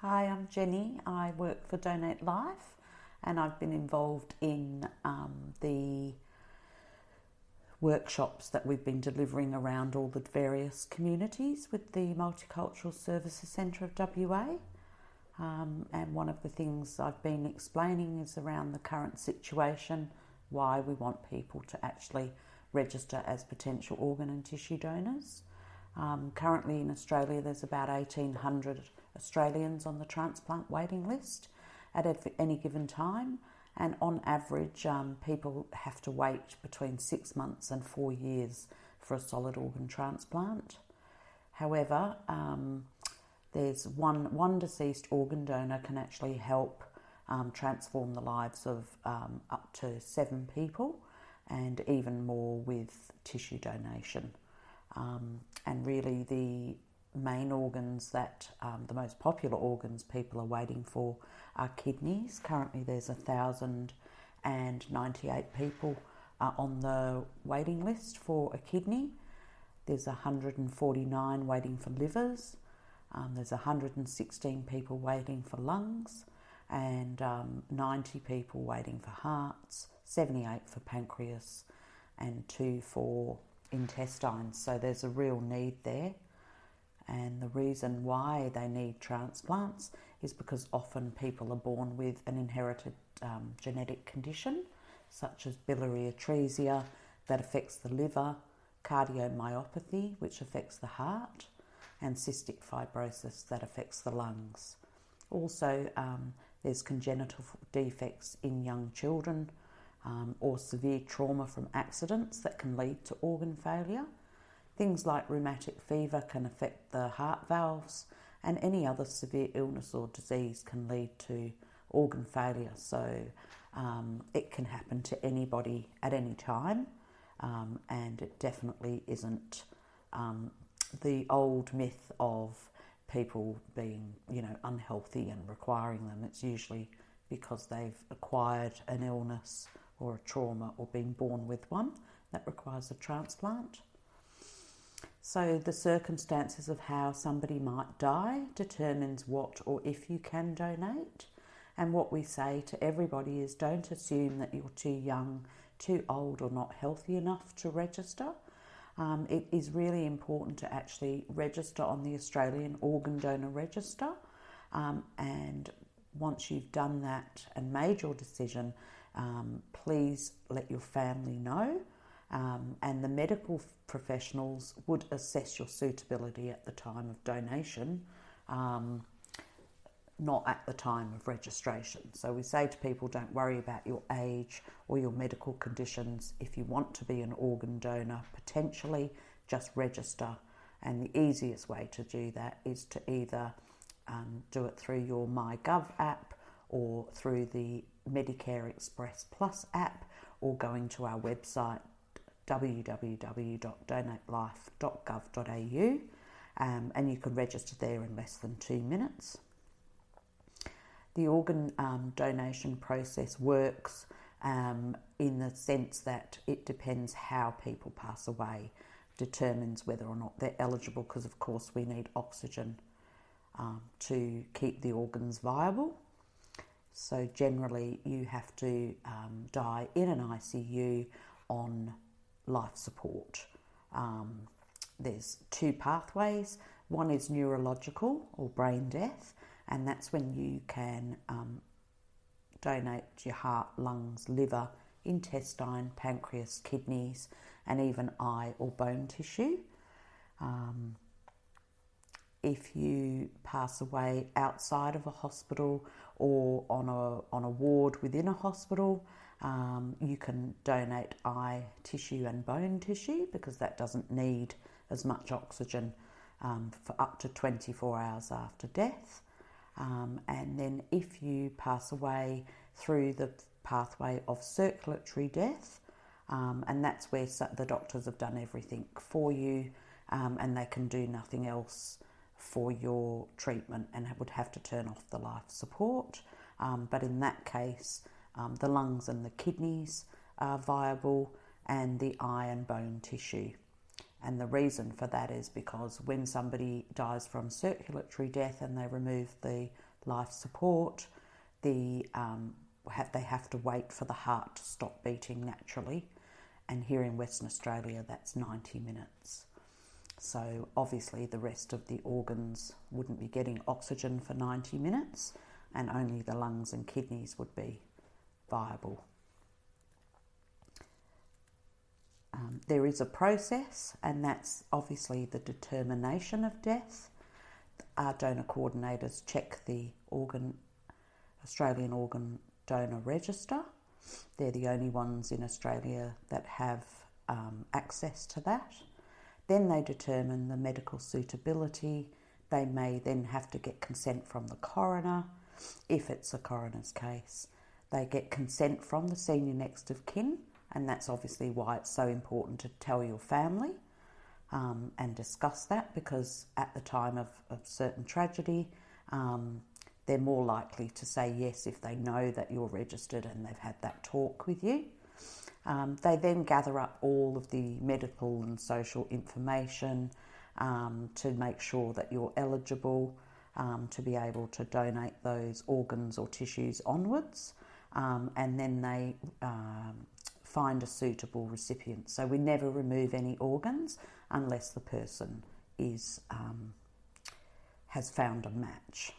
Hi, I'm Jenny. I work for Donate Life and I've been involved in the workshops that we've been delivering around all the various communities with the Multicultural Services Centre of WA. And one of the things I've been explaining is around the current situation, why we want people to actually register as potential organ and tissue donors. Currently in Australia there's about 1,800 Australians on the transplant waiting list at any given time, and on average people have to wait between 6 months and 4 years for a solid organ transplant. However, there's one deceased organ donor can actually help transform the lives of up to 7 people, and even more with tissue donation. And really the main organs that, the most popular organs people are waiting for are kidneys. Currently there's 1,098 people on the waiting list for a kidney. There's 149 waiting for livers. There's 116 people waiting for lungs, and 90 people waiting for hearts, 78 for pancreas, and 2 for intestines. So there's a real need there. And the reason why they need transplants is because often people are born with an inherited genetic condition such as biliary atresia that affects the liver, cardiomyopathy which affects the heart, and cystic fibrosis that affects the lungs. Also, there's congenital defects in young children, or severe trauma from accidents that can lead to organ failure. Things like rheumatic fever can affect the heart valves, and any other severe illness or disease can lead to organ failure. So it can happen to anybody at any time, and it definitely isn't the old myth of people being, unhealthy and requiring them. It's usually because they've acquired an illness or a trauma or been born with one that requires a transplant. So the circumstances of how somebody might die determines what or if you can donate. And what we say to everybody is, don't assume that you're too young, too old, or not healthy enough to register. It is really important to actually register on the Australian Organ Donor Register. And once you've done that and made your decision, please let your family know. And the medical professionals would assess your suitability at the time of donation, not at the time of registration. So we say to people, don't worry about your age or your medical conditions. If you want to be an organ donor, potentially just register. And the easiest way to do that is to either do it through your MyGov app or through the Medicare Express Plus app, or going to our website www.donatelife.gov.au, and you can register there in less than 2 minutes. The organ donation process works in the sense that it depends how people pass away, determines whether or not they're eligible, because of course we need oxygen to keep the organs viable. So generally you have to die in an ICU on life support. There's 2 pathways. One is neurological or brain death, and that's when you can donate your heart, lungs, liver, intestine, pancreas, kidneys, and even eye or bone tissue. If you pass away outside of a hospital or on a ward within a hospital, you can donate eye tissue and bone tissue, because that doesn't need as much oxygen for up to 24 hours after death. And then if you pass away through the pathway of circulatory death, and that's where the doctors have done everything for you, and they can do nothing else for your treatment and would have to turn off the life support. But in that case, the lungs and the kidneys are viable, and the eye and bone tissue. And the reason for that is because when somebody dies from circulatory death and they remove the life support. They have to wait for the heart to stop beating naturally, and here in Western Australia that's 90 minutes. So obviously the rest of the organs wouldn't be getting oxygen for 90 minutes, and only the lungs and kidneys would be viable. There is a process, and that's obviously the determination of death. Our donor coordinators check the Australian Organ Donor Register. They're the only ones in Australia that have access to that. Then they determine the medical suitability. They may then have to get consent from the coroner, if it's a coroner's case. They get consent from the senior next of kin, and that's obviously why it's so important to tell your family and discuss that, because at the time of certain tragedy, they're more likely to say yes if they know that you're registered and they've had that talk with you. They then gather up all of the medical and social information to make sure that you're eligible to be able to donate those organs or tissues onwards, and then they find a suitable recipient. So we never remove any organs unless the person has found a match.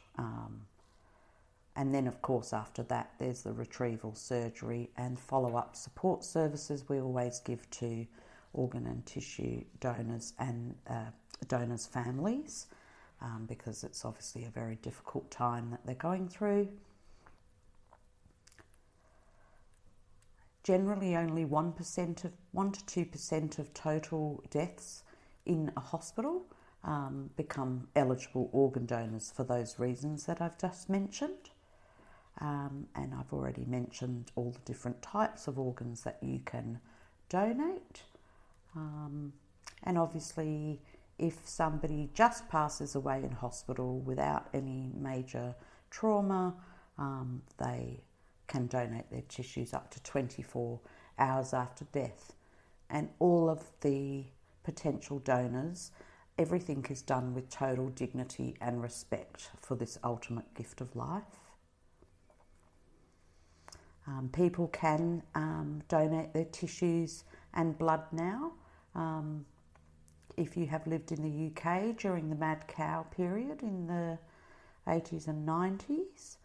And then, of course, after that, there's the retrieval surgery and follow-up support services we always give to organ and tissue donors and donors' families, because it's obviously a very difficult time that they're going through. Generally, only 1 to 2% of total deaths in a hospital become eligible organ donors for those reasons that I've just mentioned. And I've already mentioned all the different types of organs that you can donate. And obviously, if somebody just passes away in hospital without any major trauma, they can donate their tissues up to 24 hours after death. And all of the potential donors, everything is done with total dignity and respect for this ultimate gift of life. People can donate their tissues and blood now. If you have lived in the UK during the mad cow period in the 80s and 90s,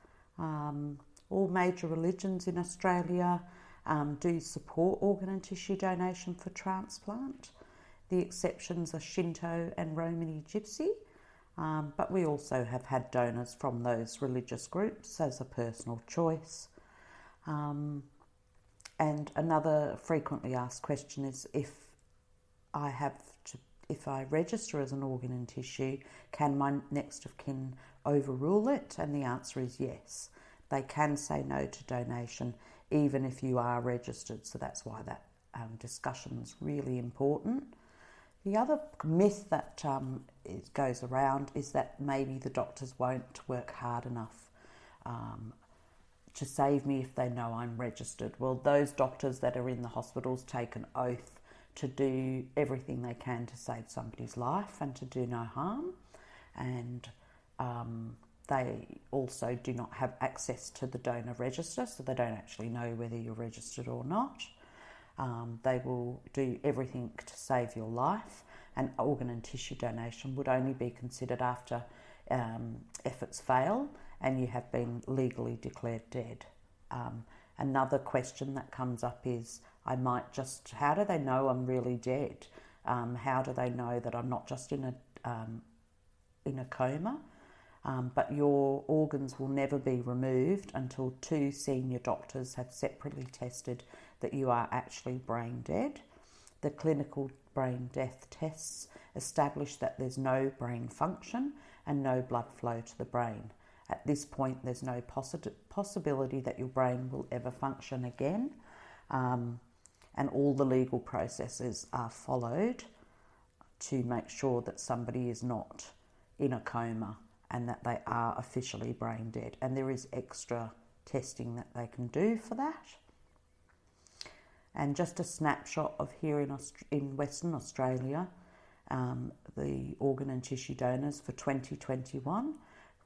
all major religions in Australia do support organ and tissue donation for transplant. The exceptions are Shinto and Romani Gypsy, but we also have had donors from those religious groups as a personal choice. And another frequently asked question is if I register as an organ and tissue, can my next of kin overrule it? And the answer is yes. They can say no to donation even if you are registered, so that's why that discussion is really important. The other myth that goes around is that maybe the doctors won't work hard enough to save me if they know I'm registered. Well, those doctors that are in the hospitals take an oath to do everything they can to save somebody's life and to do no harm, and they also do not have access to the donor register, so they don't actually know whether you're registered or not. They will do everything to save your life, and organ and tissue donation would only be considered after efforts fail and you have been legally declared dead. Another question that comes up is, how do they know I'm really dead? How do they know that I'm not just in a coma? But your organs will never be removed until 2 senior doctors have separately tested that you are actually brain dead. The clinical brain death tests establish that there's no brain function and no blood flow to the brain. At this point, there's no possibility that your brain will ever function again, and all the legal processes are followed to make sure that somebody is not in a coma and that they are officially brain dead. And there is extra testing that they can do for that. And just a snapshot of here in Western Australia, the organ and tissue donors for 2021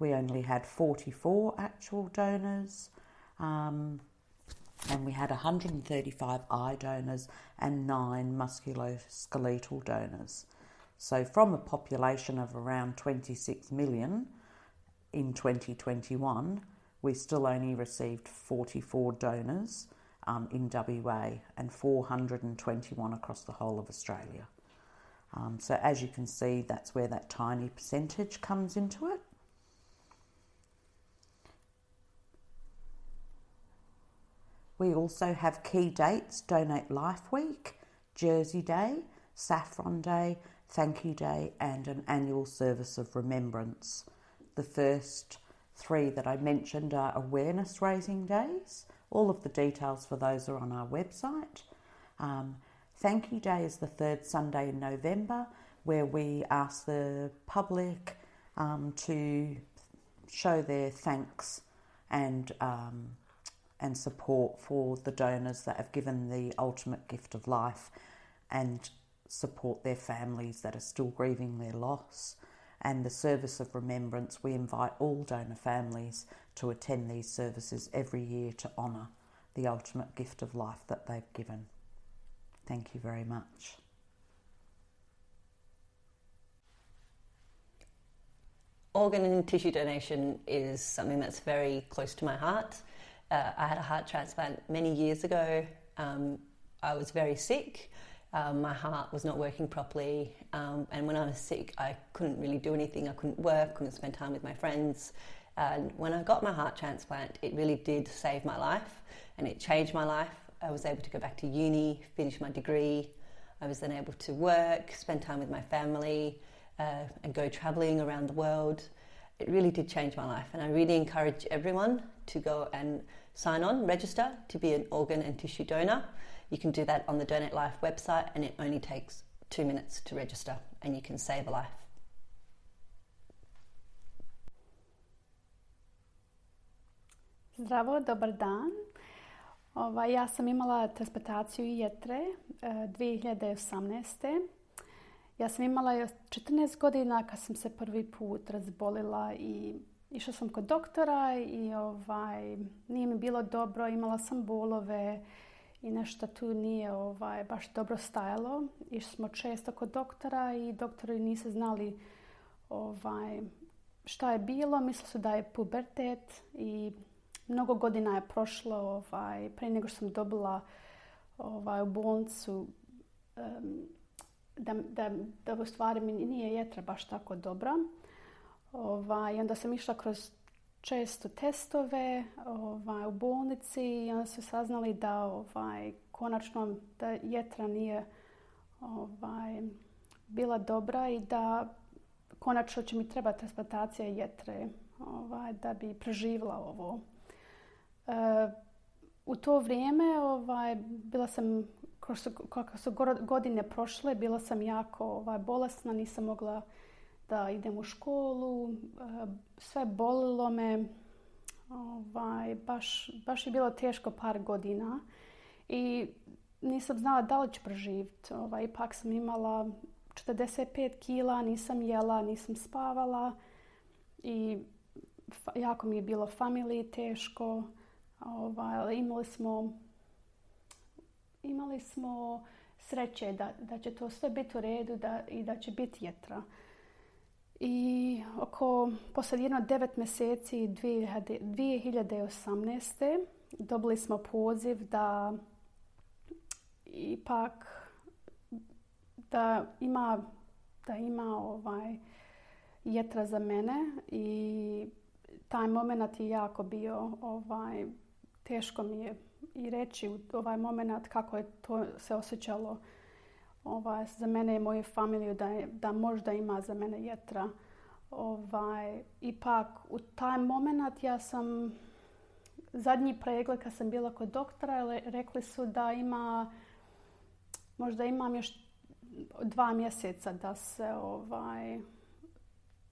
we only had 44 actual donors, and we had 135 eye donors and 9 musculoskeletal donors. So from a population of around 26 million in 2021, we still only received 44 donors in WA and 421 across the whole of Australia. So as you can see, that's where that tiny percentage comes into it. We also have key dates: Donate Life Week, Jersey Day, Saffron Day, Thank You Day, and an annual service of remembrance. The first 3 that I mentioned are awareness raising days. All of the details for those are on our website. Thank You Day is the 3rd Sunday in November, where we ask the public to show their thanks and support for the donors that have given the ultimate gift of life, and support their families that are still grieving their loss. And the service of remembrance, we invite all donor families to attend these services every year to honour the ultimate gift of life that they've given. Thank you very much. Organ and tissue donation is something that's very close to my heart. I had a heart transplant many years ago. I was very sick. My heart was not working properly, and when I was sick I couldn't really do anything. I couldn't work, couldn't spend time with my friends. And when I got my heart transplant, it really did save my life, and it changed my life. I was able to go back to uni, finish my degree. I was then able to work, spend time with my family, and go travelling around the world. It really did change my life, and I really encourage everyone to go and sign on, register to be an organ and tissue donor. You can do that on the Donate Life website, and it only takes 2 minutes to register, and you can save a life. Zdravo, dobar dan. Ja sam imala transplantaciju jetre 2018. Ja sam imala 14 godina kad sam se prvi put razbolila i išla sam kod doktora i nije mi bilo dobro, imala sam bolove i nešto tu nije baš dobro stajalo. Išli smo često kod doktora i doktori nisu znali šta je bilo. Mislili su da je pubertet i mnogo godina je prošlo prije nego što sam dobila u bolnicu da u stvari mi nije jetra baš tako dobra. I onda sam išla kroz često testove u bolnici i onda su saznali da konačno da jetra nije bila dobra i da konačno će mi trebati transplantacija jetre da bi preživjela ovo. U to vrijeme bila sam, kako su godine prošle, bila sam jako bolesna, nisam mogla da idem u školu, sve bolilo me, baš je bilo teško par godina i nisam znala da li ću preživjeti. Ipak sam imala 45 kila, nisam jela, nisam spavala i jako mi je bilo familiji teško. Imali smo sreće da će to sve biti u redu i da će biti jetra. I poslije 9 mjeseci 2018. dobili smo poziv da ipak da ima jetra za mene i taj moment je jako bio teško mi je i reći u ovaj moment kako je to se osjećalo za mene i moju familiju da možda ima za mene jetra. Ipak u taj moment ja sam zadnji pregled kad sam bila kod doktora rekli su da možda imam još 2 mjeseca da se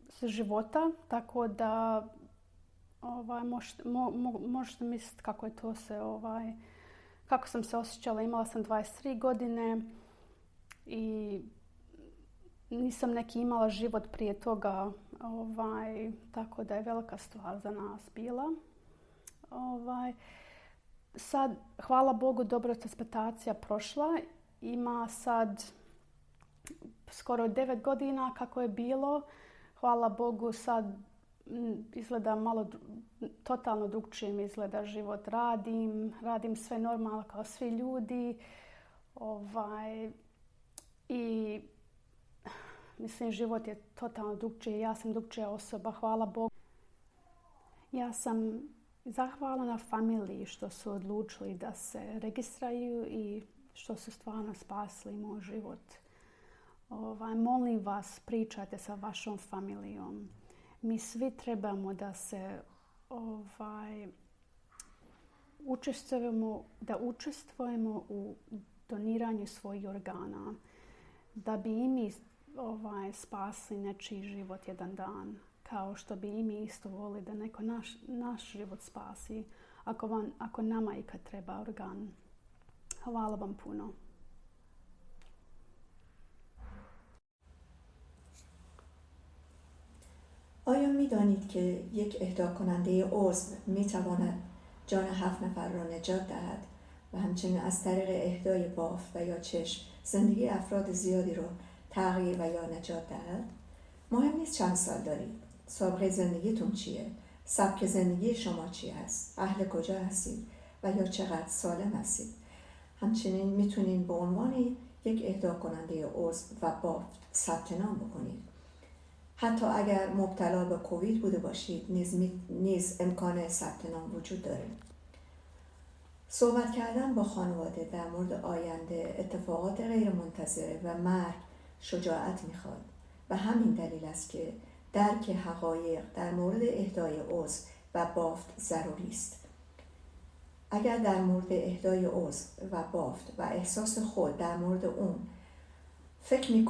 sa života, tako da možete misliti kako je to se kako sam se osjećala. Imala sam 23 godine i nisam neki imala život prije toga Tako da je velika stvar za nas bila. Sad, hvala Bogu, dobro je transplantacija prošla. Ima sad skoro 9 godina kako je bilo. Hvala Bogu, sad izgleda malo totalno drugčije mi izgleda život. Radim sve normalno kao svi ljudi. I mislim, život je totalno drugčiji. Ja sam drugčija osoba, hvala Bogu. Ja sam zahvalna na familiji što su odlučili da se registraju i što su stvarno spasili moj život. Molim vas, pričajte sa vašom familijom. Mi svi trebamo da se učestvujemo u doniranju svojih organa, da bi i mi spasili nečiji život jedan dan, kao što bi i mi isto volili da neko naš život spasi, ako nama ikad treba organ. Hvala vam puno. آیا می دانید که یک اهدا کننده عضو می تواند جان 7 نفر را نجات دهد و همچنین از طریق اهدای بافت و یا چشم زندگی افراد زیادی را تغییر و یا نجات دهد؟ مهم نیست چند سال دارید، سابقه زندگیتون چیه، سبک زندگی شما چی هست، اهل کجا هستید و یا چقدر سالم هستید. همچنین میتونید به عنوان یک اهدا کننده عضو و بافت ثبت نام بکنید. حتی اگر مبتلا به کووید بوده باشید نیز امکان ثبت نام وجود داره. صحبت کردن با خانواده در مورد آینده، اتفاقات غیرمنتظره و مرگ شجاعت میخواد و همین دلیل است که درک حقایق در مورد اهدای عضو و بافت ضروری است. اگر در مورد اهدای عضو و بافت و احساس خود در مورد اون فکر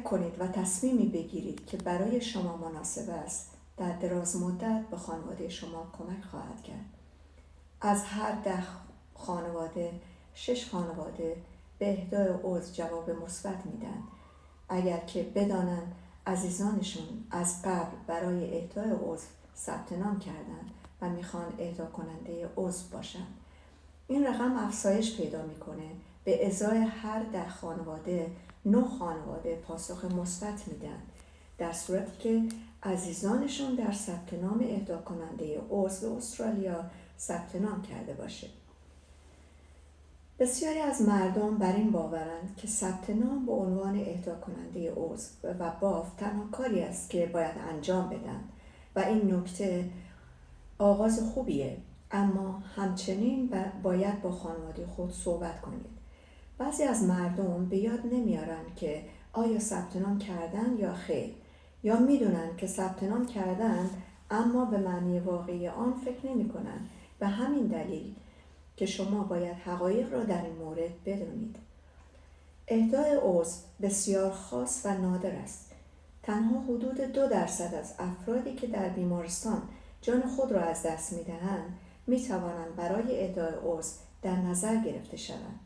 کنید و تصمیمی بگیرید که برای شما مناسب است، در دراز مدت به خانواده شما کمک خواهد کرد. از هر 10 خانواده 6 خانواده به اهدای عضو جواب مثبت میدن، اگر که بدانن عزیزانشون از قبل برای اهدای عضو ثبت نام کردن و میخوان اهدا کننده عضو باشن. این رقم افزایش پیدا میکنه. به ازای هر 10 خانواده 9 خانواده پاسخ مثبت میدن، در صورتی که عزیزانشون در ثبت نام اهدا کننده عضو استرالیا ثبت نام کرده باشه. بسیاری از مردم بر این باورند که ثبت نام به عنوان اهدا کننده عضو و بافت تنها کاری است که باید انجام بدن و این نکته آغاز خوبیه، اما همچنین باید با خانواده خود صحبت کنید. بعضی از مردم به یاد نمیارن که آیا ثبت نام کردن یا خیر، یا میدونن که ثبت نام کردن اما به معنی واقعی آن فکر نمی‌کنن. به همین دلیل که شما باید حقایق را در این مورد بدونید. اهدای عضو بسیار خاص و نادر است. تنها حدود 2% از افرادی که در بیمارستان جان خود را از دست می‌دهند می‌توانند برای اهدای عضو در نظر گرفته شوند.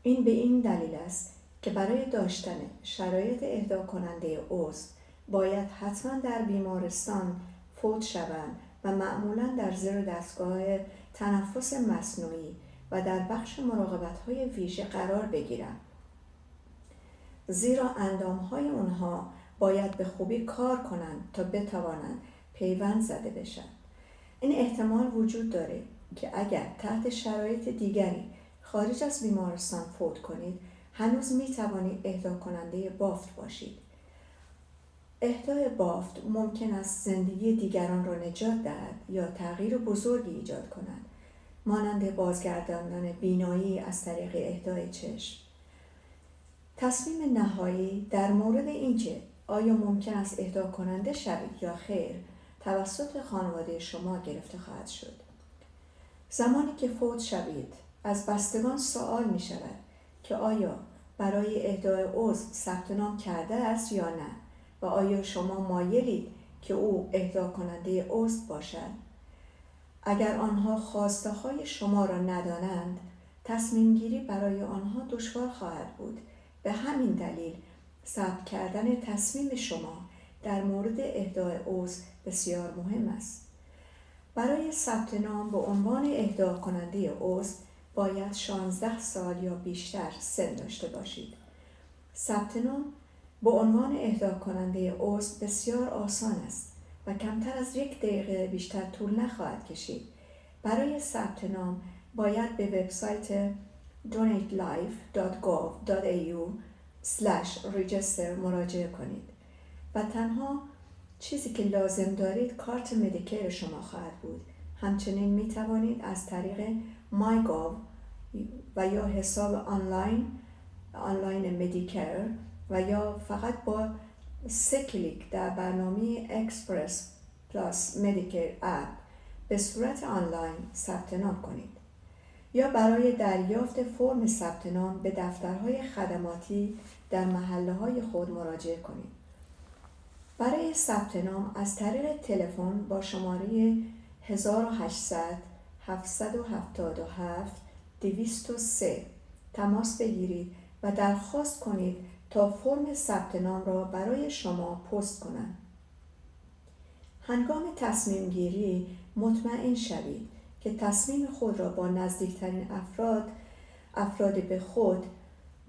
این به این دلیل است که برای داشتن شرایط اهدا کننده عضو باید حتما در بیمارستان فوت شوند و معمولاً در زیر دستگاه تنفس مصنوعی و در بخش مراقبت‌های ویژه قرار بگیرند. زیرا اندام‌های اونها باید به خوبی کار کنند تا بتوانند پیوند زده بشن. این احتمال وجود داره که اگر تحت شرایط دیگری خارج از بیمارستان فوت کنید، هنوز میتوانید اهدا کننده بافت باشید. اهدای بافت ممکن است زندگی دیگران را نجات دهد یا تغییر بزرگی ایجاد کند، مانند بازگرداندن بینایی از طریق اهدای چشم. تصمیم نهایی در مورد اینکه آیا ممکن است اهدا کننده شوید یا خیر توسط خانواده شما گرفته خواهد شد. زمانی که فوت شوید از بستگان سوال می شود که آیا برای اهدای عضو ثبت نام کرده است یا نه و آیا شما مایلید که او اهدا کننده عضو باشد. اگر آنها خواسته های شما را ندانند، تصمیم گیری برای آنها دشوار خواهد بود. به همین دلیل ثبت کردن تصمیم شما در مورد اهدای عضو بسیار مهم است. برای ثبت نام به عنوان اهدا کننده عضو باید 16 سال یا بیشتر سن داشته باشید. ثبت نام به عنوان اهدا کننده عضو بسیار آسان است و کمتر از 1 دقیقه بیشتر طول نخواهد کشید. برای ثبت نام باید به وبسایت donatelife.gov.au/register مراجعه کنید و تنها چیزی که لازم دارید کارت مدیکر شما خواهد بود. همچنین می توانید از طریق MyGov و یا حساب آنلاین مدیکر و یا فقط با 3 کلیک در برنامه اکسپرس پلاس مدیکر اپ به صورت آنلاین ثبت نام کنید یا برای دریافت فرم ثبت نام به دفترهای خدماتی در محله‌های خود مراجعه کنید. برای ثبت نام از طریق تلفن با شماره 1800 777 203 تماس بگیرید و درخواست کنید تا فرم ثبت نام را برای شما پست کنند. هنگام تصمیم گیری مطمئن شوید که تصمیم خود را با نزدیکترین افراد به خود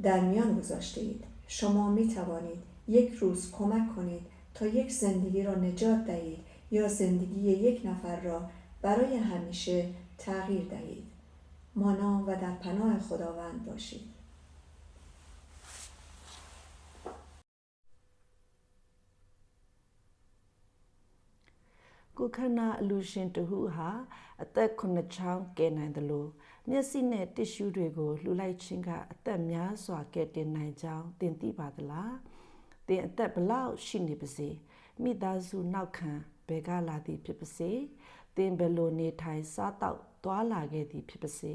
در میان گذاشته اید. شما می توانید 1 روز کمک کنید تا یک زندگی را نجات دهید یا زندگی یک نفر را برای همیشه تغییر دهید. مانا و در پناه خداوند باشید.ကိုခန္ဓာအလူရှင်တဟုဟာအသက်9ချောင်းကယ်နိုင်တယ်လို့မျက်စိနဲ့တစ်ရှူးတွေကိုလှူလိုက်ခြင်းကအသက်များစွာကယ်တင်နိုင်ကြောင်းသင်သိပါသလားသင်အသက်ဘလောက်ရှိနေပါစေမိသားစုနောက်ခံဘယ်ကလာသည်ဖြစ်ပါစေသင်ဘယ်လိုနေထိုင်စားတောက်သွားလာခဲ့သည်ဖြစ်ပါစေ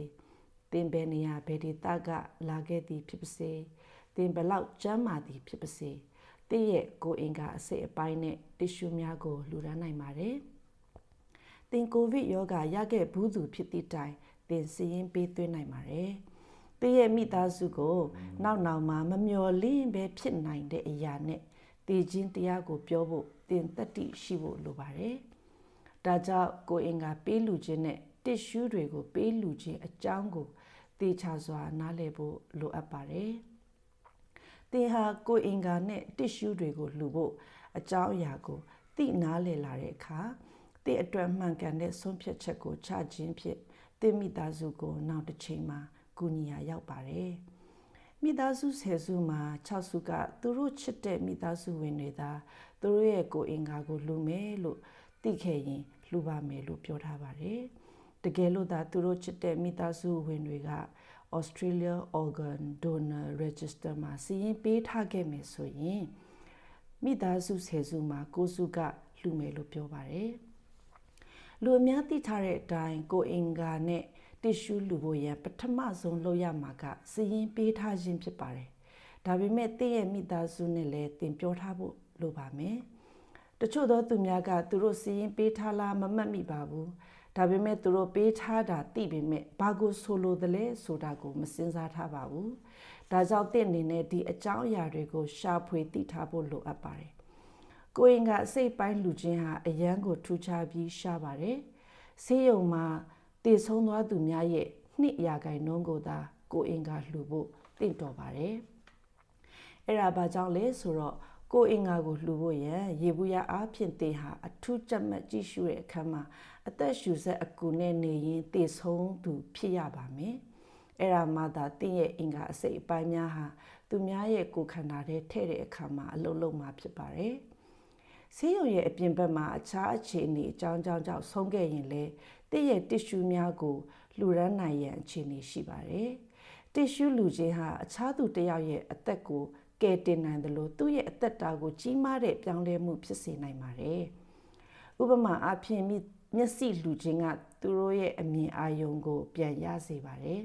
သင်ဘယ်နေရာဘယ်ဒေသကလာခဲ့သည်ဖြစ်ပါစေသင်ဘယ်လောက်ကျန်းမာသည်ဖြစ်ပါစေသင်ရဲ့ကိုယ်အင်္ဂါအစိတ်အပိုင်းနဲ့တစ်ရှူးများကိုလှူဒါန်းနိုင်ပါတယ်သင်ကိုဗစ်ရောဂါရခဲ့ဘူးသူဖြစ်သည့်တိုင်သင်စီရင်ပေးသွင်းနိုင်ပါတယ်သင်ရဲ့မိသားစုကိုနောက်မှာမမျော်လင့်ပဲဖြစ်နိုင်တဲ့အရာနဲ့တည်ခြင်းတရားကိုပြောဖို့သင်တတ်သိရှိဖို့လိုပါတယ်ဒါကြောင့်ကိုယ်အင်္ဂါပေးလူခြင်းနဲ့တစ်ရှူးတွေကိုပေးလူခြင်းအကြောင်းကိုသေချာစွာနားလည်ဖို့လိုအပ်ပါတယ်သင်ဟာကိုယ်အင်္ဂါနဲ့တစ်ရှူးတွေကိုလှူဖို့အကြောင်းအရာကိုသိနားလည်လာတဲ့အခါသင်အတွက်မှန်ကန်တဲ့ဆုံးဖြတ်ချက်ကိုချခြင်းဖြင့်သင်မိသားစုကိုနောက်တစ်ချိန်မှာကူညီရာရောက်ပါတယ်မိသားစု10စုမှာ6စုကသူတို့ချစ်တဲ့မိသားစုဝင်တွေသာသူတို့ရဲ့ကိုယ်အင်္ဂါကိုလှူမယ်လို့သိခဲ့ရင်လှူပါမယ်လို့ပြောထားပါတယ်တကယ်လို့သာသူတို့ချစ်တဲ့မိသားစုဝင်တွေက Australia Organ Donor Register မှာစီရင်ပေးထားခဲ့မယ်ဆိုရင်မိသားစု10စုမှာ9စုကလှူမယ်လို့ပြောပါတယ်လူအများသိထားတဲ့အတိုင်းကိုအင်္ဂါနဲ့တစ်ရှူးလူဖို့ရန်ပထမဆုံးလုပ်ရမှာကစီရင်ပေးထားခြင်းဖြစ်ပါတယ်။ဒါပေမဲ့သင်ရဲ့မိသားစုနဲ့လည်းသင်ပြောထားဖို့လိုပါမယ်။တချို့သောသူများကသူတို့စီရင်ပေးထားလားမမှတ်မိပါဘူး။ဒါပေမဲ့သူတို့ပေးထားတာသိပေမဲ့ဘာကိုဆိုလိုသလဲဆိုတာကိုမစဉ်းစားထားပါဘူး။ဒါကြောင့်သင်အနေနဲ့ဒီအကြောင်းအရာတွေကိုရှာဖွေသိထားဖို့လိုအပ်ပါတယ်။ကိုယ်အင်္ဂါအစိတ်ပိုင်းလူချင်းဟာအယံကိုထူးခြားပြီးရှားပါတယ်။ဆေးရုံမှာတည်ဆုံးသွားသူများရဲ့2%ကိုသာကိုယ်အင်္ဂါလှူဖို့တင့်တော်ပါတယ်။အဲ့ဒါဘာကြောင့်လဲဆိုတော့ကိုယ်အင်္ဂါကိုလှူဖို့ရန်ရေဘူးရအားဖြင့်သင်ဟာအထူးကြက်မှတ်ကြည့်ရှုတဲ့အခါမှာအသက်ရှူဆက်အကူနဲ့နေရင်တည်ဆုံးသူဖြစ်ရပါမယ်။အဲ့ဒါမှသာသင်ရဲ့အင်္ဂါအစိတ်အပိုင်းများဟာသူများရဲ့ကိုယ်ခန္ဓာထဲထည့်တဲ့အခါမှာအလုံးလုံးမှာဖြစ်ပါတယ်။ဆေးရုံရဲ့အပြင်ဘက်မှာအခြားအခြေအနေအကြောင်းကြောင့်ဆုံးခဲ့ရင်လေတည့်ရဲ့တစ်ရှူးများကိုလှူဒန်းနိုင်ရန်အခြေအနေရှိပါတယ်။တစ်ရှူးလူချင်းဟာအခြားသူတစ်ယောက်ရဲ့အသက်ကိုကယ်တင်နိုင်တယ်လို့သူ့ရဲ့အသက်တာကိုကြီးမားတဲ့ပြောင်းလဲမှုဖြစ်စေနိုင်ပါတယ်။ဥပမာအဖြစ်မျက်စိလူချင်းကသူတို့ရဲ့အမြင်အာရုံကိုပြန်ရစေပါတယ်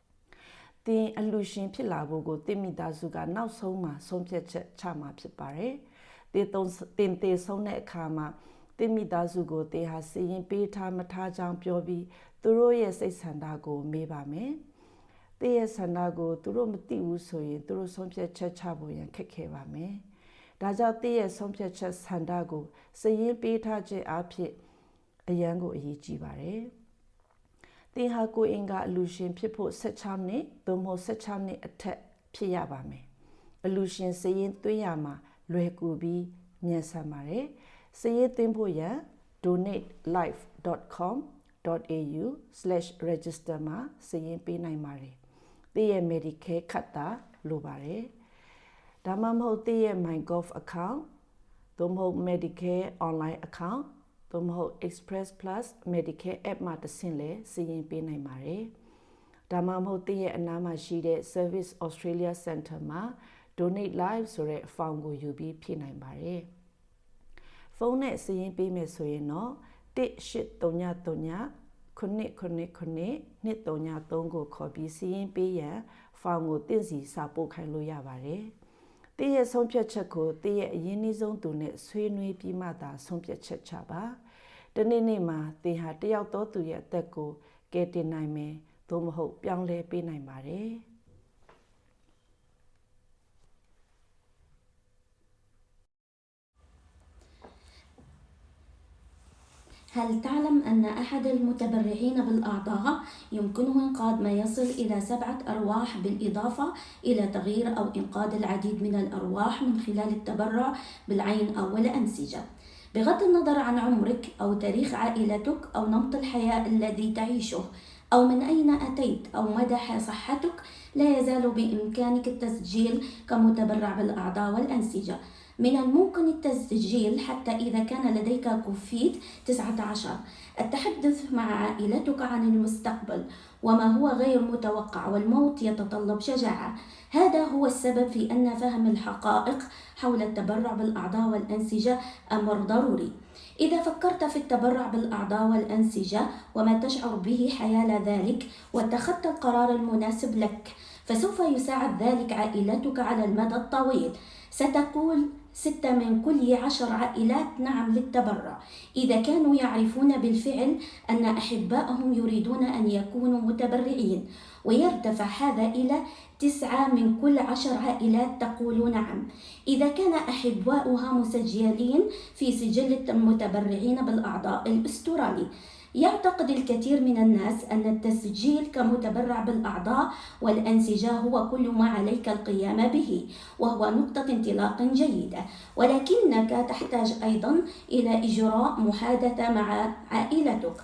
။သင်အလူရှင်ဖြစ်လာဖို့ကိုသင်မိသားစုကနောက်ဆုံးမှာဆုံးဖြတ်ချက်ချမှာဖြစ်ပါတယ်။သင်သေဆုံးတဲ့အခါမှာသင်မိသားစုကိုသင်ဟာစီရင်ပေးထားမထားကြောင်းပြောပြီးသူတို့ရဲ့စိတ်ဆန္ဒကိုမေးပါမယ်။သင်ရဲ့ဆန္ဒကိုသူတို့မသိဘူးဆိုရင်သူတို့ဆုံးဖြတ်ချက်ချဖို့ရန်ခက်ခဲပါမယ် ဒါကြောင့်တည့်ရဲ့ဆုံးဖြတ်ချက်ဆန္ဒကိုစည်ရင်းပေးထားခြင်းအဖြစ်အရန်ကိုအရေးကြီးပါတယ်။သင်ဟာကိုယ်အင်္ဂါအလူရှင်ဖြစ်ဖို့16နှစ်သို့မဟုတ်16နှစ်အထက်ဖြစ်ရပါမယ်။အလူရှင်စည်ရင်းသွင်းရမှာလွယ်ကူပြီးမြန်ဆန်ပါတယ်။စည်ရင်းသွင်းဖို့ရန် donatelife.com.au/register မှာစည်ရင်းပေးနိုင်ပါတယ်။သင်ရဲ့ Medicare ခတ်တာလိုပါတယ်။ဒါမှမဟုတ်သင်ရဲ့ MyGov account သို့မဟုတ် Medicare online account သို့မဟုတ် Express Plus Medicare app မှာတဆင့်လဲစည်ရင်းပေးနိုင်ပါတယ်။ဒါမှမဟုတ်သင်ရဲ့အနားမှာရှိတဲ့ Service Australia Center မှာ Donate Live ဆိုတဲ့ form ကိုယူပြီးဖြည့်နိုင်ပါတယ်။ဖုန်းနဲ့စည်ရင်းပေးမယ်ဆိုရင်တော့183399923ကိုခေါ်ပြီးစည်ရင်းပေးရန် form ကိုသင်စီစာပို့ခိုင်းလို့ရပါတယ်။သင်ရဲ့ဆုံးဖြတ်ချက်ကိုသင်ရဲ့အရင်းနှီးဆုံးသူနဲ့ဆွေးနွေးပြီးမှသာဆုံးဖြတ်ချက်ချပါ။တနေ့မှာသင်ဟာတယောက်သောသူရဲ့အသက်ကိုကယ်တင်နိုင်မယ်သို့မဟုတ်ပြောင်းလဲပေးနိုင်ပါတယ်။ هل تعلم أن أحد المتبرعين بالأعضاء يمكنه إنقاذ ما يصل إلى 7 أرواح بالإضافة إلى تغيير أو إنقاذ العديد من الأرواح من خلال التبرع بالعين أو الأنسجة؟ بغض النظر عن عمرك أو تاريخ عائلتك أو نمط الحياة الذي تعيشه أو من أين أتيت أو مدى صحتك، لا يزال بإمكانك التسجيل كمتبرع بالأعضاء والأنسجة. من الممكن التسجيل حتى إذا كان لديك كوفيد 19. التحدث مع عائلتك عن المستقبل وما هو غير متوقع، والموت يتطلب شجاعة. هذا هو السبب في أن فهم الحقائق حول التبرع بالأعضاء والأنسجة أمر ضروري. إذا فكرت في التبرع بالأعضاء والأنسجة وما تشعر به حيال ذلك واتخذت القرار المناسب لك، فسوف يساعد ذلك عائلتك على المدى الطويل. ستقول 6 من كل 10 عائلات نعم للتبرع إذا كانوا يعرفون بالفعل أن أحبائهم يريدون أن يكونوا متبرعين، ويرتفع هذا إلى 9 من كل 10 عائلات تقول نعم إذا كان أحباؤها مسجلين في سجل المتبرعين بالأعضاء الأسترالي. يعتقد الكثير من الناس أن التسجيل كمتبرع بالأعضاء والأنسجة هو كل ما عليك القيام به، وهو نقطة انطلاق جيدة، ولكنك تحتاج أيضا إلى إجراء محادثة مع عائلتك.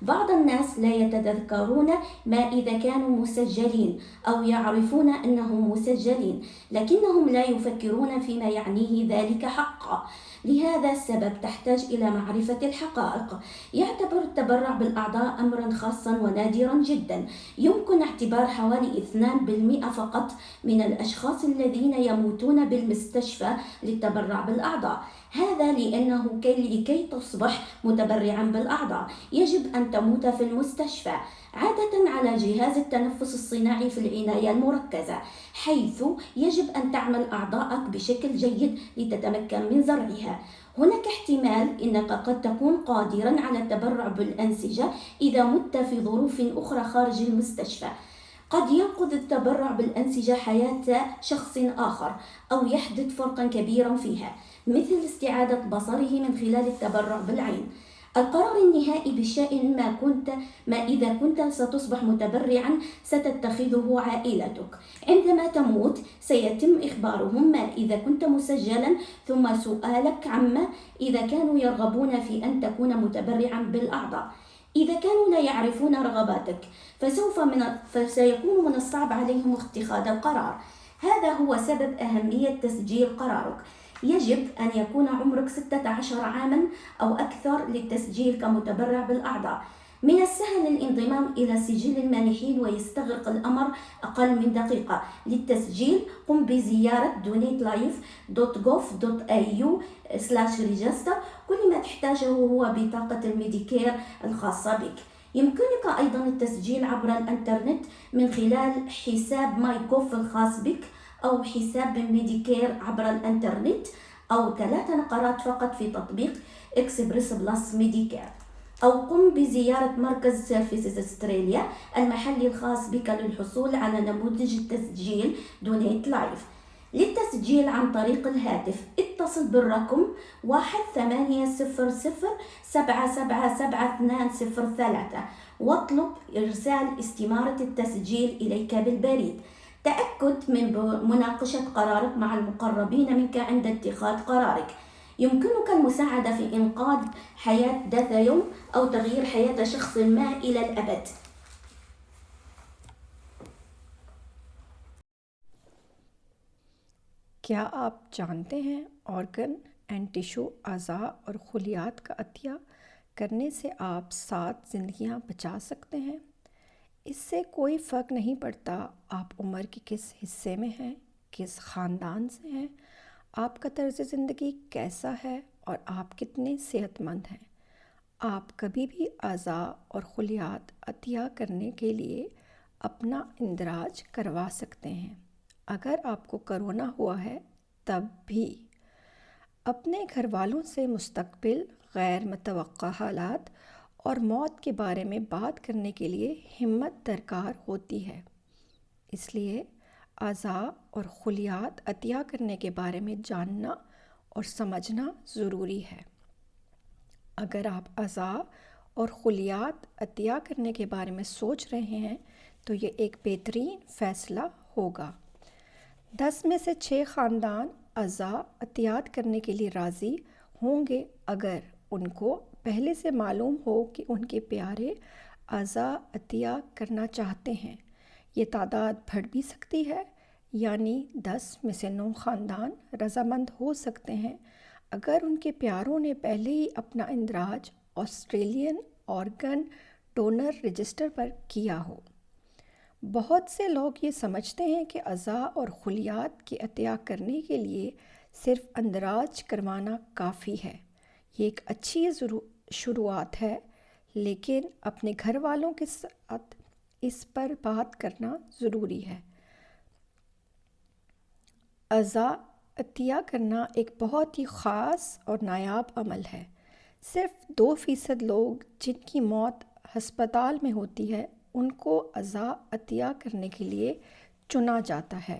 بعض الناس لا يتذكرون ما إذا كانوا مسجلين أو يعرفون أنهم مسجلين، لكنهم لا يفكرون فيما يعنيه ذلك حقا. لهذا السبب تحتاج إلى معرفة الحقائق. يعتبر التبرع بالأعضاء أمرا خاصا ونادرا جدا، يمكن اعتبار حوالي 2% فقط من الأشخاص الذين يموتون بالمستشفى للتبرع بالأعضاء. هذا لأنه لكي تصبح متبرعا بالأعضاء يجب أن تموت في المستشفى، عادة على جهاز التنفس الصناعي في العناية المركزة، حيث يجب أن تعمل أعضاءك بشكل جيد لتتمكن من زرعها. هناك احتمال أنك قد تكون قادرا على التبرع بالأنسجة إذا مت في ظروف أخرى خارج المستشفى. قد ينقذ التبرع بالأنسجة حياة شخص آخر أو يحدث فرقا كبيرا فيها، مثل استعادة بصره من خلال التبرع بالعين. القرار النهائي بشأن ما إذا كنت ستصبح متبرعا ستتخذه عائلتك. عندما تموت سيتم إخبارهم ما إذا كنت مسجلا، ثم سؤالك عما إذا كانوا يرغبون في أن تكون متبرعا بالأعضاء. إذا كانوا لا يعرفون رغباتك فسيكون من الصعب عليهم اتخاذ القرار. هذا هو سبب أهمية تسجيل قرارك. يجب أن يكون عمرك 16 عاما أو أكثر للتسجيل كمتبرع بالأعضاء. من السهل الانضمام إلى سجل المانحين ويستغرق الأمر أقل من دقيقة. للتسجيل قم بزيارة donatelife.gov.au/register. كل ما تحتاجه هو بطاقة الميديكير الخاصة بك. يمكنك أيضا التسجيل عبر الإنترنت من خلال حساب ماي جوف الخاص بك أو حساب ميديكير عبر الإنترنت، أو 3 نقرات فقط في تطبيق إكسبريس بلس ميديكير، أو قم بزيارة مركز سيرفيسز أستراليا المحلي الخاص بك للحصول على نموذج التسجيل دونيت لايف. للتسجيل عن طريق الهاتف اتصل بالرقم 1800-777203 واطلب إرسال استمارة التسجيل إليك بالبريد. تأكد من مناقشة قرارك مع المقربين منك عند اتخاذ قرارك. يمكنك المساعدة في إنقاذ حياة ذات يوم أو تغيير حياة شخص ما إلى الأبد. کیا آپ جانتے ہیں آرگن اینڈ ٹیشو اعضاء اور خلیات کا عطیہ کرنے سے آپ 7 زندگیاں بچا سکتے ہیں؟ اس سے کوئی فرق نہیں پڑتا آپ عمر کے کس حصے میں ہیں، کس خاندان سے ہیں، آپ کا طرز زندگی کیسا ہے اور آپ کتنے صحت مند ہیں۔ آپ کبھی بھی اعضاء اور خلیات عطیہ کرنے کے لیے اپنا اندراج کروا سکتے ہیں۔ اگر آپ کو کرونا ہوا ہے تب بھی اپنے گھر والوں سے مستقبل، غیر متوقع حالات اور موت کے بارے میں بات کرنے کے لیے ہمت درکار ہوتی ہے۔ اس لیے اعضاء اور خلیات عطیہ کرنے کے بارے میں جاننا اور سمجھنا ضروری ہے۔ اگر آپ اعضاء اور خلیات عطیہ کرنے کے بارے میں سوچ رہے ہیں تو یہ ایک بہترین فیصلہ ہوگا۔ 10 میں سے 6 خاندان اعضاء عطیات کرنے کے لیے راضی ہوں گے اگر ان کو پہلے سے معلوم ہو کہ ان کے پیارے اعضاء عطیہ کرنا چاہتے ہیں۔ یہ تعداد بڑھ بھی سکتی ہے، یعنی 10 میں سے 9 خاندان رضامند ہو سکتے ہیں اگر ان کے پیاروں نے پہلے ہی اپنا اندراج آسٹریلین آرگن ڈونر رجسٹر پر کیا ہو۔ بہت سے لوگ یہ سمجھتے ہیں کہ اعضاء اور خلیات کے عطیہ کرنے کے لیے صرف اندراج کروانا کافی ہے۔ یہ ایک اچھی شروعات ہے، لیکن اپنے گھر والوں کے ساتھ اس پر بات کرنا ضروری ہے۔ اعضاء عطیہ کرنا ایک بہت ہی خاص اور نایاب عمل ہے۔ صرف 2% لوگ جن کی موت ہسپتال میں ہوتی ہے ان کو اعضاء عطیہ کرنے کے لیے چنا جاتا ہے۔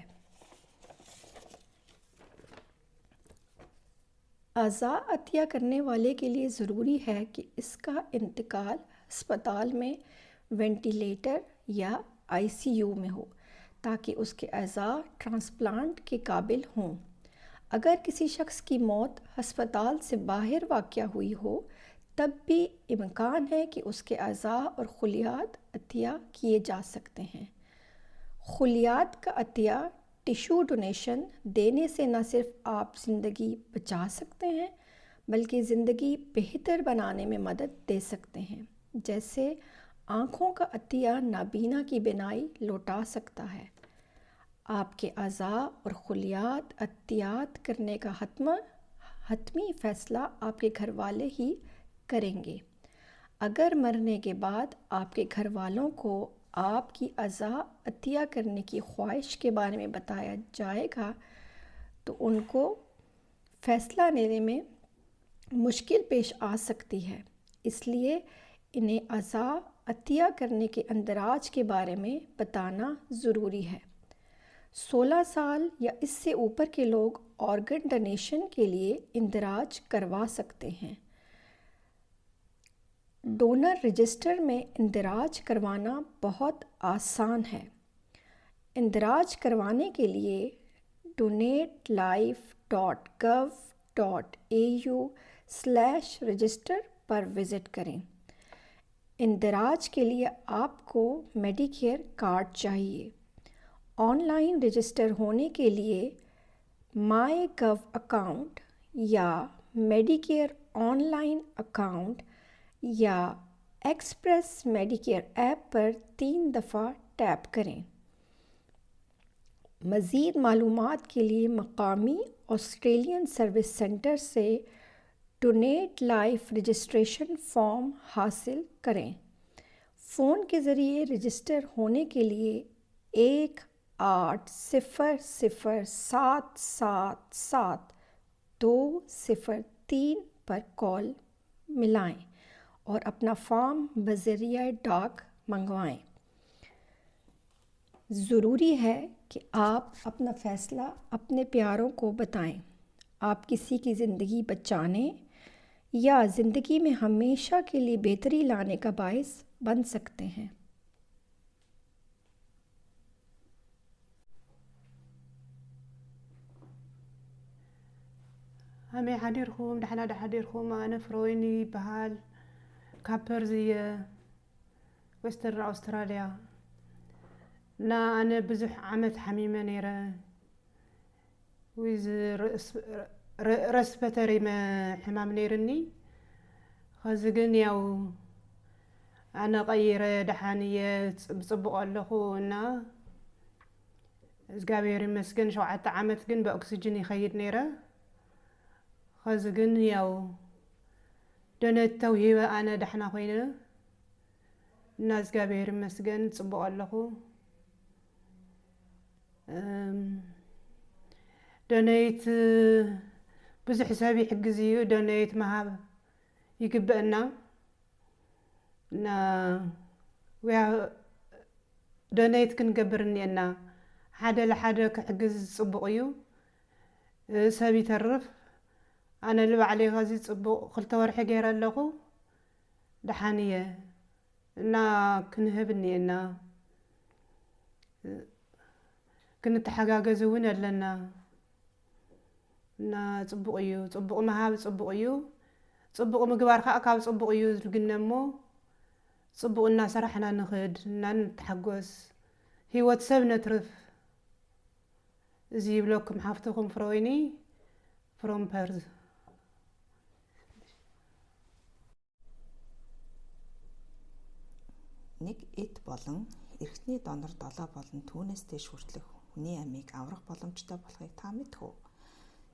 اعضاء عطیہ کرنے والے کے لیے ضروری ہے کہ اس کا انتقال ہسپتال میں وینٹیلیٹر یا ICU میں ہو تاکہ اس کے اعضاء ٹرانسپلانٹ کے قابل ہوں۔ اگر کسی شخص کی موت ہسپتال سے باہر واقع ہوئی ہو تب بھی امکان ہے کہ اس کے اعضاء اور خلیات عطیہ کیے جا سکتے ہیں۔ خلیات کا عطیہ ٹیشو ڈونیشن دینے سے نہ صرف آپ زندگی بچا سکتے ہیں بلکہ زندگی بہتر بنانے میں مدد دے سکتے ہیں۔ جیسے آنکھوں کا عطیہ نابینا کی بینائی لوٹا سکتا ہے۔ آپ کے اعضاء اور خلیات عطیات کرنے کا حتمی فیصلہ آپ کے گھر والے ہی کریں گے۔ اگر مرنے کے بعد آپ کے گھر والوں کو آپ کی اعضاء عطیہ کرنے کی خواہش کے بارے میں بتایا جائے گا تو ان کو فیصلہ لینے میں مشکل پیش آ سکتی ہے، اس لیے انہیں اعضاء عطیہ کرنے کے اندراج کے بارے میں بتانا ضروری ہے۔ 16 سال یا اس سے اوپر کے لوگ آرگن ڈونیشن کے لیے اندراج کروا سکتے ہیں۔ ڈونر رجسٹر میں اندراج کروانا بہت آسان ہے۔ اندراج کروانے کے لیے donatelife.gov.au/register پر وزٹ کریں۔ اندراج کے لیے آپ کو میڈیکیئر کارڈ چاہیے۔ آن لائن رجسٹر ہونے کے لیے مائی گو اکاؤنٹ یا میڈیکیئر آن لائن اکاؤنٹ یا ایکسپریس میڈیکیئر ایپ پر 3 دفعہ ٹیپ کریں۔ مزید معلومات کے لیے مقامی آسٹریلین سروس سینٹر سے ڈونیٹ لائف رجسٹریشن فارم حاصل کریں۔ فون کے ذریعے رجسٹر ہونے کے لیے 1-800-777-203 پر کال ملائیں اور اپنا فارم بذریعہ ڈاک منگوائیں۔ ज़रूरी है कि आप अपना फ़ैसला अपने प्यारों को बताएं। आप किसी की ज़िंदगी बचाने या ज़िंदगी में हमेशा के लिए बेहतरी लाने का बायस बन सकते हैं। همي حديركم دحنا حديركم أنا فرويني بهال كابرزية وستر أستراليا نا أنا بزح عمت حميمة نيرة ويز رسبتري ما حمام نيرني خازقن ياو أنا غير دحانية بصبق اللخو نا زقابيري مسكن شو عت عمت جن بأكسجين يخيد نيرة خازقن ياو دونت توهيبة أنا دحنا خوينة الناس قابير مسكن تصبق اللخو دونيت بز حسابي حق زيو دونيت مهاب يقبئنا نا ويا دونيت كنقبرني أنا حدا لحدا كحجز صبقيو سابي ترف أنا اللي عليه غازي صبق خلت ورحي غير اللخو دحانية نا كنهبني أنا كنت حقاقزو وين لنا نا صبقيو صبق مهاب صبقيو صبق مقبار خاكاب صبقيو زلقنمو صبق الناس رحنا نخد نتحقوس هي سبنا ترف زي بلوكم حافتكم فرويني from بيرز Нэг эд болон эрхтний донор 7 болон түүнээс дээш хүртэлх хүний амийг аврах боломжтой болохыг та мэдэх үү?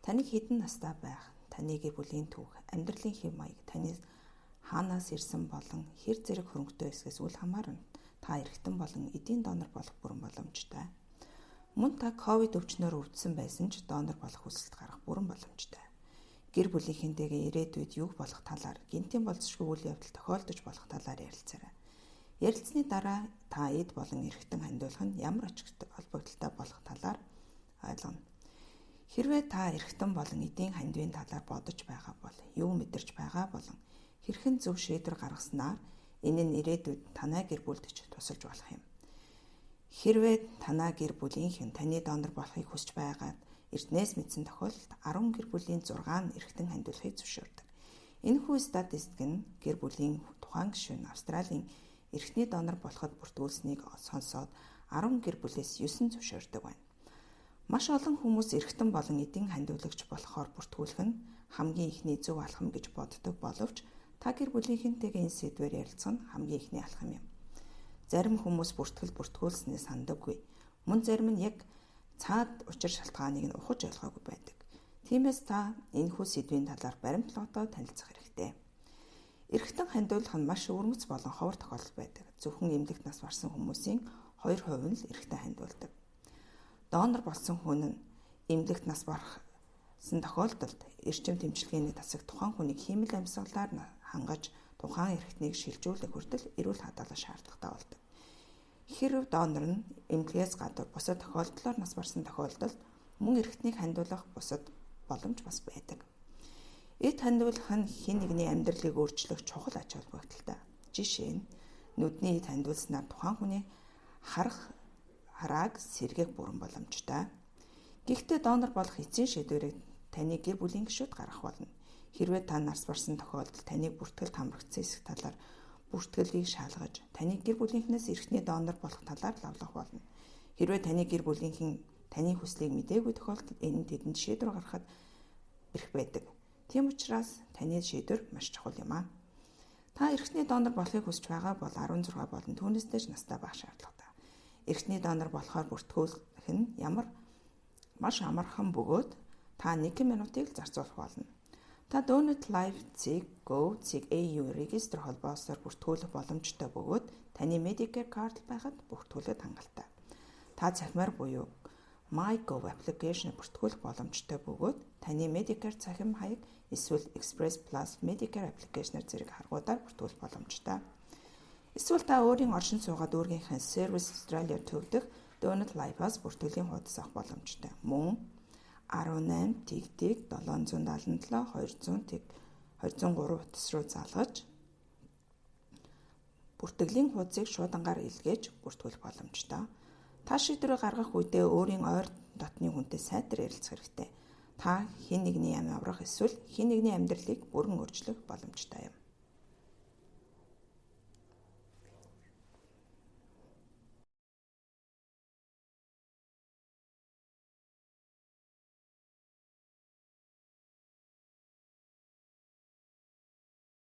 Таны хэдэн настай байх, таны гэр бүлийн түүх, амьдралын хэв маяг, таны хаанаас ирсэн болон хэр зэрэг хөрөнгөтэй эсгээс үл хамааран та эрхтэн болон эдийн донор болох бүрэн боломжтой. Мөн та ковид өвчнөөр өвдсөн байсан ч донор болох хүсэлт гарах бүрэн боломжтой. Гэр бүлийнхэнтэйгээ ирээдүйд юу болох талаар, гинтийн болцсошгүй үйл явдал тохиолдож болох талаар ярилцаарай. Ярилцсны дараа та эд болон эрхтэн хандуулах нь ямар ач холбогдолтой болох талаар ойлгоно. Хэрвээ та эрхтэн болон эдийн хандивын талаар бодож байгаа бол юу мэдэрч байгаа болон хэрхэн зөв шийдвэр гаргаснаар энэ нь ирээдүйд танай гэр бүлд тусалж болох юм. Хэрвээ танай гэр бүлийнхэн таны донор болохыг хүсэж байгаад эртнээс мэдсэн тохиолдолд 10 гэр бүлийн 6 нь эрхтэн хандуулахыг зөвшөөрдөг. Энэхүү статистик нь гэр бүлийн тухайн гишүүн Австралийн эрхтний донор болоход бүртгүүлсэнийг сонсоод 10 гэр бүлээс 9 зөвшөөрдөг байна. Маш олон хүмүүс эрхтэн болон эдийн хандуулагч болохоор бүртгүүлэх нь хамгийн ихний зөв алхам гэж боддог боловч та гэр бүлийнхэнтэйгээ энэ сэдвээр ярилцах нь хамгийн ихний алхам юм. Зарим хүмүүс бүртгүүлснээс сандаггүй. Мөн зарим нь яг цаад учир шалтгааныг нь ухаж ойлгоогүй байдаг. Тиймээс та энэхүү сэдвийн талаар баримтлагдаад танилцах хэрэгтэй. Эрхтэн хандуулах нь маш өвөрмөц болон ховор тохиолдол байдаг. Зөвхөн эмнэлэгт нас барсан хүмүүсийн 2% нь л эрхтэн хандуулдаг. Донор болсон хүн нь эмнэлэгт нас барсан тохиолдолд эрчим тэмчилгээний тасаг тухайн хүнийг хиймэл амьсгалаар хангаж тухайн эрхтнийг шилжүүлэх хүртэл эрүүл хадгалах шаардлагатай болдог. Хэрв донор нь эмнэлгээс гадуур бусад тохиолдлоор нас барсан тохиолдолд мөн эрхтнийг хандуулах бусад боломж бас байдаг. Эд хандуулах нь хэн нэгний амьдралыг өөрчлөх чухал ач холбогдолтой. Жишээ нь нүдний эд хандуулснаар тухайн хүний харааг сэргээх бүрэн боломжтой. Гэхдээ донор болох эцсийн шийдвэрийг таны гэр бүлийн гишүүд гаргах болно. Хэрвээ та нарс барсан тохиолдолд таныг бүртгэлд хамрагдсан эсэх талаар бүртгэлийг шалгаж, таны гэр бүлийнхнээс эрхтний донор болох талаар лавлах болно. Хэрвээ таны гэр бүлийнхэн таны хүслийг мэдээгүй тохиолдолд энэ тэдэнд шийдвэр гаргахад эрх байдаг. Тийм учраас таны шийдвэр маш чухал юм аа. Та эрхтний донор болохыг хүсэж байгаа бол 16 болон түүнээс дээш настай байх шаардлагатай. Эрхтний донор болохоор бүртгүүлэх нь маш амархан бөгөөд та 1 минутыг л зарцуулах болно. Та Donut Live.go.au регистр холбоосоор бүртгүүлэх боломжтой бөгөөд таны Medicare card байхад бүртгүүлээд хангалттай. Та цахимаар буюу MyGov application бүртгүүлэх боломжтой бөгөөд таны Medicare цахим хаяг эсвэл Express Plus Medicare application-аар зэрэг харгуудаар бүртгүүлэх боломжтой. Эсвэл та өөрийн оршин суугаад үүргийнхээ Service Australia төвдөх donut live-аас бүртгэлийн хуудас авах боломжтой. Мөн 18 тэг 777 203 утас руу залгаж бүртгэлийн хуудсыг шуудангаар илгээж бүртгүүлэх боломжтой. Та шийдвэр гаргах үедээ өөрийн ойр дотны хүнтэй сайтар ярилцах хэрэгтэй. Та хэн нэгний амь аврах эсвэл хэн нэгний амьдралыг бүрэн өөрчлөх боломжтой юм.